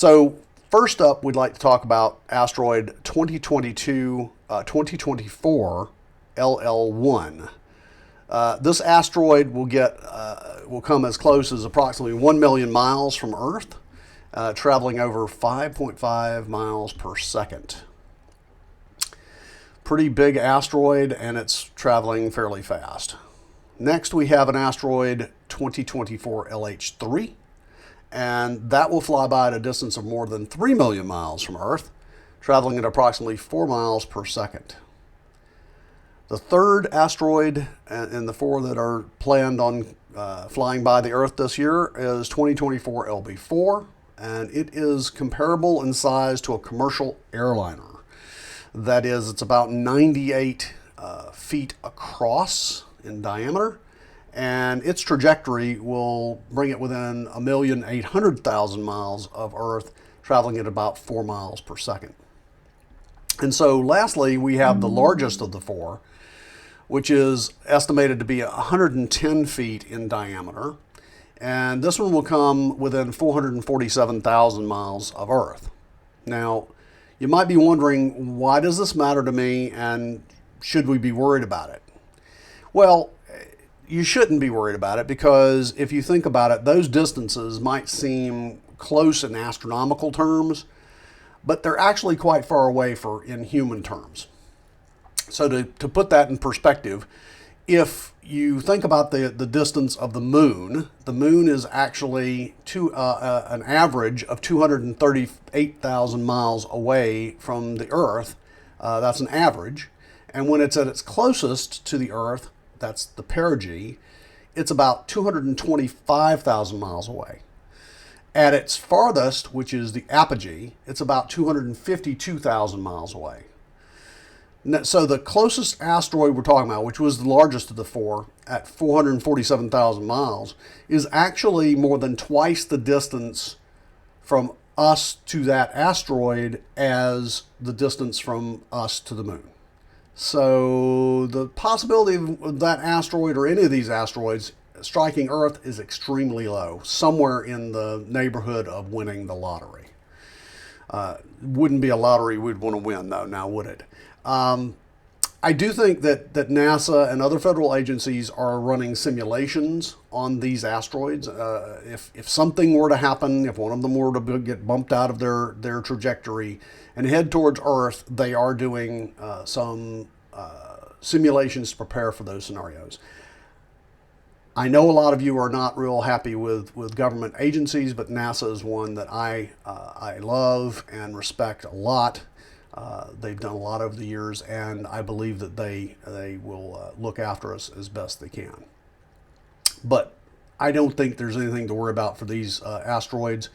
So first up, we'd like to talk about asteroid 2024 LL1. This asteroid will come as close as approximately 1 million miles from Earth, traveling over 5.5 miles per second. Pretty big asteroid, and it's traveling fairly fast. Next, we have an asteroid 2024 LH3, and that will fly by at a distance of more than 3 million miles from Earth, traveling at approximately 4 miles per second. The third asteroid in the four that are planned on flying by the Earth this year is 2024 LB4, and it is comparable in size to a commercial airliner. That is, it's about 98 feet across in diameter, and its trajectory will bring it within 1,800,000 miles of Earth, traveling at about 4 miles per second. And so lastly, we have the largest of the four, which is estimated to be 110 feet in diameter. And this one will come within 447,000 miles of Earth. Now, you might be wondering, why does this matter to me, and should we be worried about it? Well, you shouldn't be worried about it, because if you think about it, those distances might seem close in astronomical terms, but they're actually quite far away in human terms. So to put that in perspective, if you think about the distance of the moon is actually an average of 238,000 miles away from the Earth. That's an average. And when it's at its closest to the Earth, that's the perigee, it's about 225,000 miles away. At its farthest, which is the apogee, it's about 252,000 miles away. So the closest asteroid we're talking about, which was the largest of the four at 447,000 miles, is actually more than twice the distance from us to that asteroid as the distance from us to the moon. So the possibility of that asteroid or any of these asteroids striking Earth is extremely low, somewhere in the neighborhood of winning the lottery. Wouldn't be a lottery we'd want to win, though, now would it? I do think that NASA and other federal agencies are running simulations on these asteroids. If something were to happen, if one of them were to get bumped out of their trajectory and head towards Earth, they are doing some simulations to prepare for those scenarios. I know a lot of you are not real happy with government agencies, but NASA is one that I love and respect a lot. They've done a lot over the years, and I believe that they will look after us as best they can. But I don't think there's anything to worry about for these asteroids.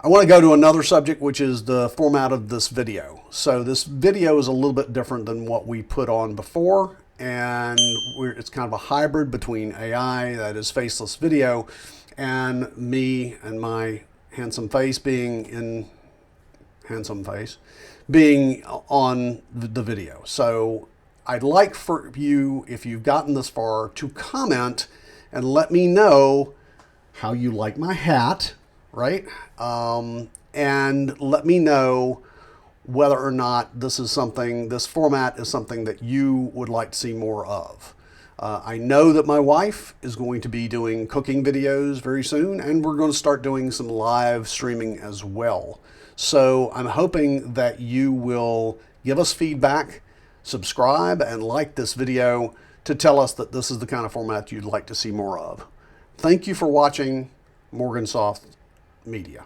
I want to go to another subject, which is the format of this video. So this video is a little bit different than what we put on before, and it's kind of a hybrid between AI, that is faceless video, and me and my handsome face being on the video. So I'd like for you, if you've gotten this far, to comment and let me know how you like my hat, right? And let me know whether or not this format is something that you would like to see more of. I know that my wife is going to be doing cooking videos very soon, and we're going to start doing some live streaming as well. So I'm hoping that you will give us feedback, subscribe, and like this video to tell us that this is the kind of format you'd like to see more of. Thank you for watching Morgansoft Media.